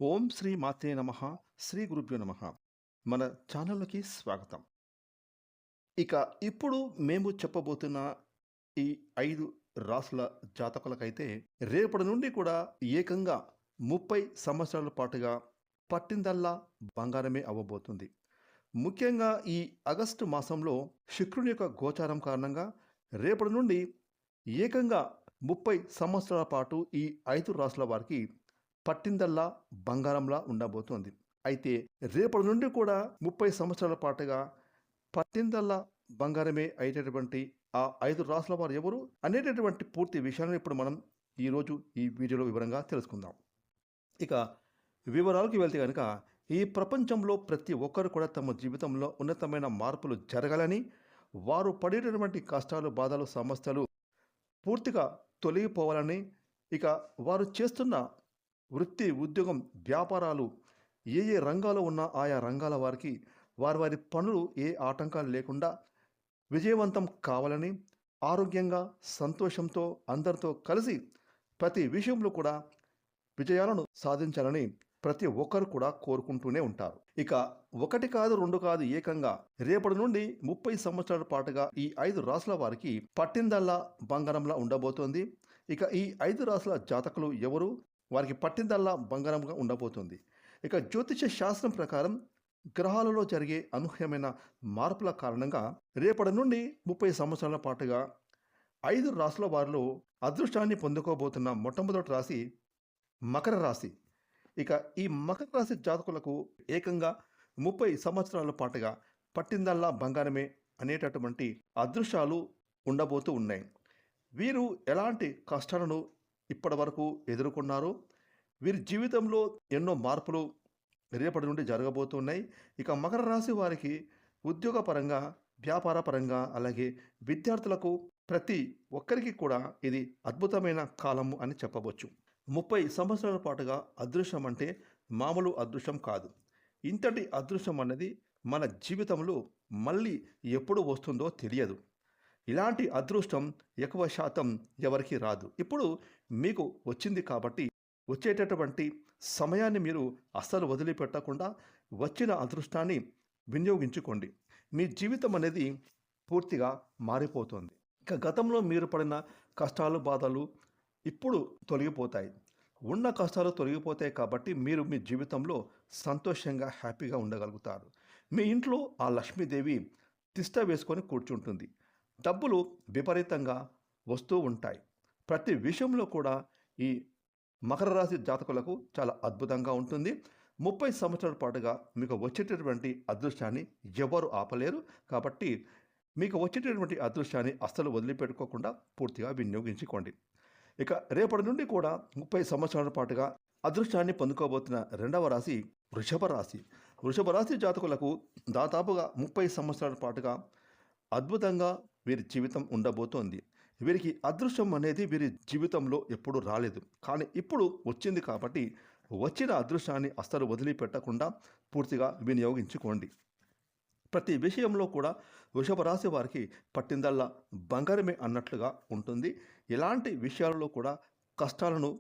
ఓం శ్రీ మాతే నమః. శ్రీ గురుభ్యో నమః. మన ఛానల్‌లోకి స్వాగతం. ఇక ఇప్పుడు మేము చెప్పబోతున్న ఈ 5 రాసుల జాతకులకైతే రేపటి నుండి కూడా ఏకంగా 30 సంవత్సరాల పాటుగా పట్టిందల్లా బంగారమే అవ్వబోతుంది. ముఖ్యంగా ఈ ఆగస్టు మాసంలో శుక్రుని యొక్క గోచారం కారణంగా రేపటి నుండి ఏకంగా 30 సంవత్సరాల పాటు ఈ 5 రాసుల వారికి పట్టిందల్లా బంగారంలా ఉండబోతోంది. అయితే రేపటి నుండి కూడా 30 సంవత్సరాల పాటుగా పట్టిందల్లా బంగారమే అయ్యేటటువంటి ఆ 5 రాసుల వారు ఎవరు అనేటటువంటి పూర్తి విషయాలను ఇప్పుడు మనం ఈరోజు ఈ వీడియోలో వివరంగా తెలుసుకుందాం. ఇక వివరాలకు వెళ్తే కనుక ఈ ప్రపంచంలో ప్రతి ఒక్కరు కూడా తమ జీవితంలో ఉన్నతమైన మార్పులు జరగాలని, వారు పడేటటువంటి కష్టాలు, బాధలు, సమస్యలు పూర్తిగా తొలగిపోవాలని, ఇక వారు చేస్తున్న వృత్తి, ఉద్యోగం, వ్యాపారాలు ఏ ఏ రంగాల్లో ఉన్న ఆయా రంగాల వారికి వారి పనులు ఏ ఆటంకాలు లేకుండా విజయవంతం కావాలని, ఆరోగ్యంగా సంతోషంతో అందరితో కలిసి ప్రతి విషయంలో కూడా విజయాలను సాధించాలని ప్రతి ఒక్కరు కూడా కోరుకుంటూనే ఉంటారు. ఇక ఒకటి కాదు, రెండు కాదు, ఏకంగా రేపటి నుండి 30 సంవత్సరాల పాటుగా ఈ 5 రాసుల వారికి పట్టిందల్లా బంగారంలా ఉండబోతోంది. ఇక ఈ 5 రాసుల జాతకులు ఎవరు, వారికి పట్టిందల్లా బంగారంగా ఉండబోతుంది. ఇక జ్యోతిష శాస్త్రం ప్రకారం గ్రహాలలో జరిగే అనూహ్యమైన మార్పుల కారణంగా రేపటి నుండి 30 సంవత్సరాల పాటుగా 5 రాసుల వారిలో అదృష్టాన్ని పొందుకోబోతున్న మొట్టమొదటి రాశి మకర రాశి. ఇక ఈ మకర రాశి జాతకులకు ఏకంగా 30 సంవత్సరాల పాటుగా పట్టిందల్లా బంగారమే అనేటటువంటి అదృష్టాలు ఉండబోతూ ఉన్నాయి. వీరు ఎలాంటి కష్టాలను ఇప్పటి వరకు ఎదుర్కొన్నారో, వీరి జీవితంలో ఎన్నో మార్పులు రేపటి నుండి జరగబోతున్నాయి. ఇక మకర రాశి వారికి ఉద్యోగపరంగా, వ్యాపార పరంగా, అలాగే విద్యార్థులకు ప్రతి ఒక్కరికి కూడా ఇది అద్భుతమైన కాలము అని చెప్పవచ్చు. 30 సంవత్సరాల పాటుగా అదృష్టం అంటే మామూలు అదృష్టం కాదు. ఇంతటి అదృష్టం అన్నది మన జీవితంలో మళ్ళీ ఎప్పుడు వస్తుందో తెలియదు. ఇలాంటి అదృష్టం ఎక్కువ శాతం ఎవరికి రాదు. ఇప్పుడు మీకు వచ్చింది కాబట్టి వచ్చేటటువంటి సమయాన్ని మీరు అస్సలు వదిలిపెట్టకుండా వచ్చిన అదృష్టాన్ని వినియోగించుకోండి. మీ జీవితం అనేది పూర్తిగా మారిపోతుంది. ఇక గతంలో మీరు పడిన కష్టాలు, బాధలు ఇప్పుడు తొలగిపోతాయి. ఉన్న కష్టాలు తొలగిపోతాయి కాబట్టి మీరు మీ జీవితంలో సంతోషంగా, హ్యాపీగా ఉండగలుగుతారు. మీ ఇంట్లో ఆ లక్ష్మీదేవి తిష్ట వేసుకొని కూర్చుంటుంది. డబ్బులు విపరీతంగా వస్తూ ఉంటాయి. ప్రతి విషయంలో కూడా ఈ మకర రాశి జాతకులకు చాలా అద్భుతంగా ఉంటుంది. 30 సంవత్సరాల పాటుగా మీకు వచ్చేటటువంటి అదృష్టాన్ని ఎవరు ఆపలేరు. కాబట్టి మీకు వచ్చేటటువంటి అదృష్టాన్ని అస్సలు వదిలిపెట్టుకోకుండా పూర్తిగా వినియోగించుకోండి. ఇక రేపటి నుండి కూడా 30 సంవత్సరాల పాటుగా అదృష్టాన్ని పొందుకోబోతున్న రెండవ రాశి వృషభ రాశి. వృషభ రాశి జాతకులకు దాదాపుగా 30 సంవత్సరాల పాటుగా అద్భుతంగా వీరి జీవితం ఉండబోతోంది. వీరికి అదృష్టం అనేది వీరి జీవితంలో ఎప్పుడు రాలేదు, కానీ ఇప్పుడు వచ్చింది కాబట్టి వచ్చిన అదృష్టాన్ని అస్సలు వదిలిపెట్టకుండా పూర్తిగా వినియోగించుకోండి. ప్రతి విషయంలో కూడా వృషభ రాశి వారికి పట్టిందల్లా బంగారమే అన్నట్లుగా ఉంటుంది. ఎలాంటి విషయాలలో కూడా కష్టాలను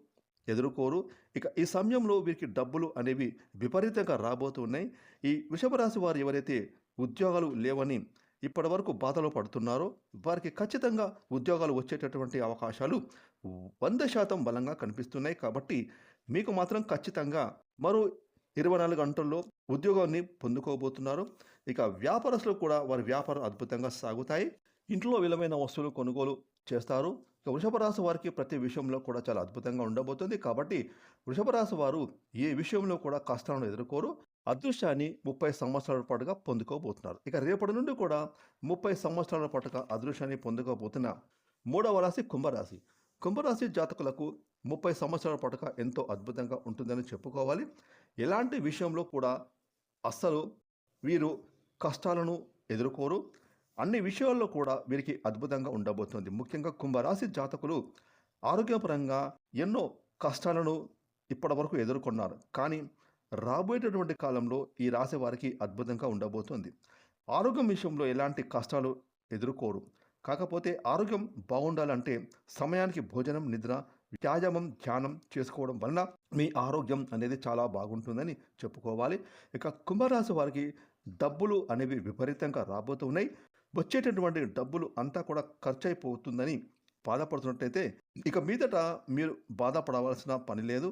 ఎదుర్కోరు. ఇక ఈ సమయంలో వీరికి డబ్బులు అనేవి విపరీతంగా రాబోతున్నాయి. ఈ వృషభ రాశి వారు ఎవరైతే ఉద్యోగాలు లేవని ఇప్పటి వరకు బాధలు పడుతున్నారో వారికి ఖచ్చితంగా ఉద్యోగాలు వచ్చేటటువంటి అవకాశాలు 100% బలంగా కనిపిస్తున్నాయి. కాబట్టి మీకు మాత్రం ఖచ్చితంగా మరో 24 గంటల్లో ఉద్యోగాన్ని పొందుకోబోతున్నారు. ఇక వ్యాపారస్తులు కూడా వారి వ్యాపారం అద్భుతంగా సాగుతాయి. ఇంట్లో విలువైన వస్తువులు కొనుగోలు చేస్తారు. ఇక వృషభ రాశి వారికి ప్రతి విషయంలో కూడా చాలా అద్భుతంగా ఉండబోతుంది. కాబట్టి వృషభ రాశి వారు ఏ విషయంలో కూడా కష్టాలను ఎదుర్కోరు. అదృష్టాన్ని 30 సంవత్సరాల పాటుగా పొందుకోబోతున్నారు. ఇక రేపటి నుండి కూడా 30 సంవత్సరాల పాటుగా అదృష్టాన్ని పొందుకోబోతున్న మూడవ రాశి కుంభరాశి. కుంభరాశి జాతకులకు 30 సంవత్సరాల పాటుగా ఎంతో అద్భుతంగా ఉంటుందని చెప్పుకోవాలి. ఎలాంటి విషయంలో కూడా అస్సలు వీరు కష్టాలను ఎదుర్కోరు. అన్ని విషయాల్లో కూడా వీరికి అద్భుతంగా ఉండబోతుంది. ముఖ్యంగా కుంభరాశి జాతకులు ఆరోగ్యపరంగా ఎన్నో కష్టాలను ఇప్పటివరకు ఎదుర్కొన్నారు, కానీ రాబోయేటటువంటి కాలంలో ఈ రాశి వారికి అద్భుతంగా ఉండబోతుంది. ఆరోగ్యం విషయంలో ఎలాంటి కష్టాలు ఎదుర్కోరు. కాకపోతే ఆరోగ్యం బాగుండాలంటే సమయానికి భోజనం, నిద్ర వ్యాయామం, ధ్యానం చేసుకోవడం వలన మీ ఆరోగ్యం అనేది చాలా బాగుంటుందని చెప్పుకోవాలి. ఇక కుంభరాశి వారికి డబ్బులు అనేవి విపరీతంగా రాబోతున్నాయి. వచ్చేటటువంటి డబ్బులు అంతా కూడా ఖర్చయిపోతుందని బాధపడుతున్నట్టయితే ఇక మీదట మీరు బాధపడవలసిన పని లేదు.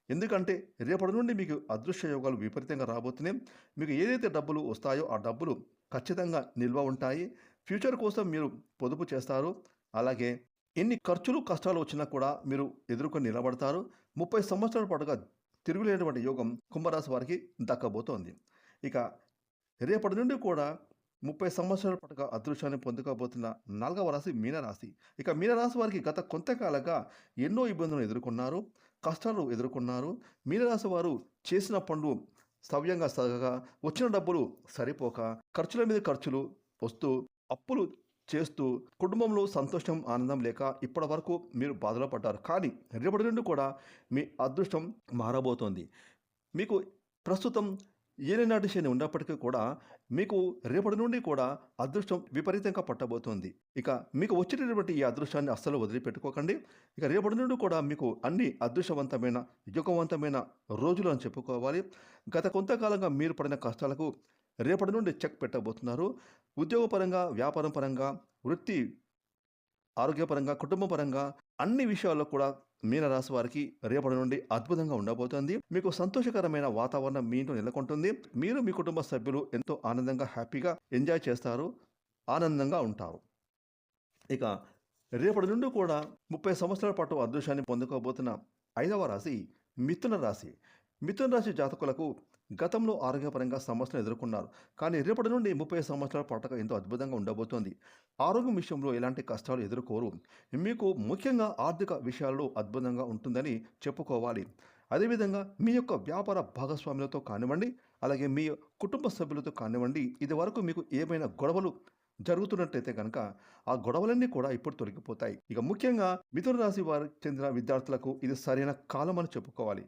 ఎందుకంటే రేపటి నుండి మీకు అదృశ్య యోగాలు విపరీతంగా రాబోతున్నాయి. మీకు ఏదైతే డబ్బులు వస్తాయో ఆ డబ్బులు ఖచ్చితంగా నిల్వ ఉంటాయి. ఫ్యూచర్ కోసం మీరు పొదుపు చేస్తారు. అలాగే ఎన్ని ఖర్చులు, కష్టాలు వచ్చినా కూడా మీరు ఎదుర్కొని నిలబడతారు. 30 సంవత్సరాల పాటుగా తిరుగులేనటువంటి యోగం కుంభరాశి వారికి దక్కబోతోంది. ఇక రేపటి నుండి కూడా 30 సంవత్సరాల పాటుగా అదృష్టాన్ని పొందుకోబోతున్న 4వ రాశి మీనరాశి. ఇక మీనరాశి వారికి గత కొంతకాలంగా ఎన్నో ఇబ్బందులను ఎదుర్కొన్నారు, కష్టాలు ఎదుర్కొన్నారు. మీనరాశి వారు చేసిన పనులు సవ్యంగా సాగక, వచ్చిన డబ్బులు సరిపోక, ఖర్చుల మీద ఖర్చులు వస్తూ, అప్పులు చేస్తూ, కుటుంబంలో సంతోషం, ఆనందం లేక ఇప్పటి వరకు మీరు బాధలో పడ్డారు. కానీ రేపటి నుండి కూడా మీ అదృష్టం మారబోతోంది. మీకు ప్రస్తుతం ఏలినాటి శని ఉన్నప్పటికీ కూడా మీకు రేపటి నుండి కూడా అదృష్టం విపరీతంగా పట్టబోతోంది. ఇక మీకు వచ్చేటటువంటి ఈ అదృష్టాన్ని అస్సలు వదిలిపెట్టుకోకండి. ఇక రేపటి నుండి కూడా మీకు అన్ని అదృష్టవంతమైన, యుగవంతమైన రోజులు అని చెప్పుకోవాలి. గత కొంతకాలంగా మీరు పడిన కష్టాలకు రేపటి నుండి చెక్ పెట్టబోతున్నారు. ఉద్యోగపరంగా, వ్యాపారం పరంగా, వృత్తి, ఆరోగ్యపరంగా, కుటుంబ పరంగా అన్ని విషయాల్లో కూడా మీనరాశి వారికి రేపటి నుండి అద్భుతంగా ఉండబోతోంది. మీకు సంతోషకరమైన వాతావరణం మీ ఇంట్లో నెలకొంటుంది. మీరు మీ కుటుంబ సభ్యులు ఎంతో ఆనందంగా, హ్యాపీగా ఎంజాయ్ చేస్తారు, ఆనందంగా ఉంటారు. ఇక రేపటి నుండి కూడా 30 సంవత్సరాల పాటు అదృష్టాన్ని పొందుకోబోతున్న 5వ రాశి మిథున రాశి. మిథున రాశి జాతకులకు గతంలో ఆరోగ్యపరంగా సమస్యలు ఎదుర్కొన్నారు. కానీ రేపటి నుండి 30 సంవత్సరాల పాటుగా ఎంతో అద్భుతంగా ఉండబోతోంది. ఆరోగ్యం విషయంలో ఎలాంటి కష్టాలు ఎదుర్కోరు. మీకు ముఖ్యంగా ఆర్థిక విషయాల్లో అద్భుతంగా ఉంటుందని చెప్పుకోవాలి. అదేవిధంగా మీ యొక్క వ్యాపార భాగస్వాములతో కానివ్వండి, అలాగే మీ కుటుంబ సభ్యులతో కానివ్వండి, ఇది వరకు మీకు ఏమైనా గొడవలు జరుగుతున్నట్టయితే కనుక ఆ గొడవలన్నీ కూడా ఇప్పుడు తొలగిపోతాయి. ఇక ముఖ్యంగా మిథున రాశి వారికి చెందిన విద్యార్థులకు ఇది సరైన కాలం అని చెప్పుకోవాలి.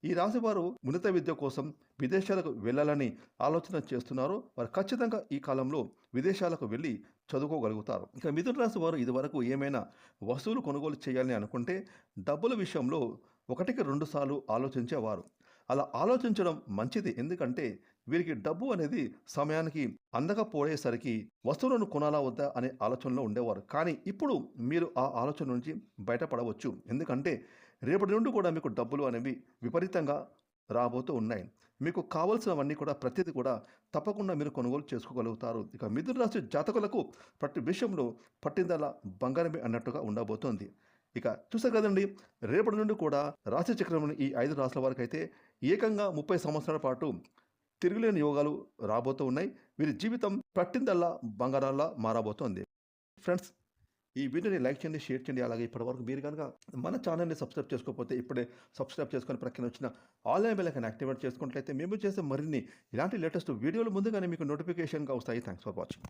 ఈ రాశివారు ఉన్నత విద్య కోసం విదేశాలకు వెళ్ళాలని ఆలోచన చేస్తున్నారు. వారు ఖచ్చితంగా ఈ కాలంలో విదేశాలకు వెళ్ళి చదువుకోగలుగుతారు. ఇక మిథున రాశి వారు ఇదివరకు ఏమైనా వస్తువులు కొనుగోలు చేయాలని అనుకుంటే డబ్బుల విషయంలో 1కి 2 సార్లు ఆలోచించేవారు. అలా ఆలోచించడం మంచిది. ఎందుకంటే వీరికి డబ్బు అనేది సమయానికి అందకపోయేసరికి వస్తువులను కొనాలా వద్దా అనే ఆలోచనలో ఉండేవారు. కానీ ఇప్పుడు మీరు ఆ ఆలోచన నుంచి బయటపడవచ్చు. ఎందుకంటే రేపటి నుండి కూడా మీకు డబ్బులు అనేవి విపరీతంగా రాబోతూ ఉన్నాయి. మీకు కావాల్సినవన్నీ కూడా ప్రతిదీ కూడా తప్పకుండా మీరు కొనుగోలు చేసుకోగలుగుతారు. ఇక మిథున రాశి జాతకులకు ప్రతి విషయంలో పట్టిందల్లా బంగారమే అన్నట్టుగా ఉండబోతోంది. ఇక చూసారు కదండి, రేపటి నుండి కూడా రాశి చక్రంలోని ఈ 5 రాశుల వారికి అయితే ఏకంగా 30 సంవత్సరాల పాటు తిరుగులేని యోగాలు రాబోతూ ఉన్నాయి. వీరి జీవితం పట్టిందల్లా బంగారాల్లా మారబోతోంది. ఫ్రెండ్స్, ఈ వీడియోని లైక్ చేయండి, షేర్ చేయండి. అలాగే ఇప్పటివరకు మీరు కనుక మన ఛానల్ని సబ్స్క్రైబ్ చేసుకోకపోతే ఇప్పుడే సబ్స్క్రైబ్ చేసుకొని ప్రక్కన వచ్చిన ఆన్లైన్ బెల్ ఐకాన్ యాక్టివేట్ చేసుకున్నట్లయితే మేము చేసే మరిన్ని ఇలాంటి లేటెస్ట్ వీడియోలు ముందుగానే మీకు నోటిఫికేషన్గా వస్తాయి. Thanks for watching.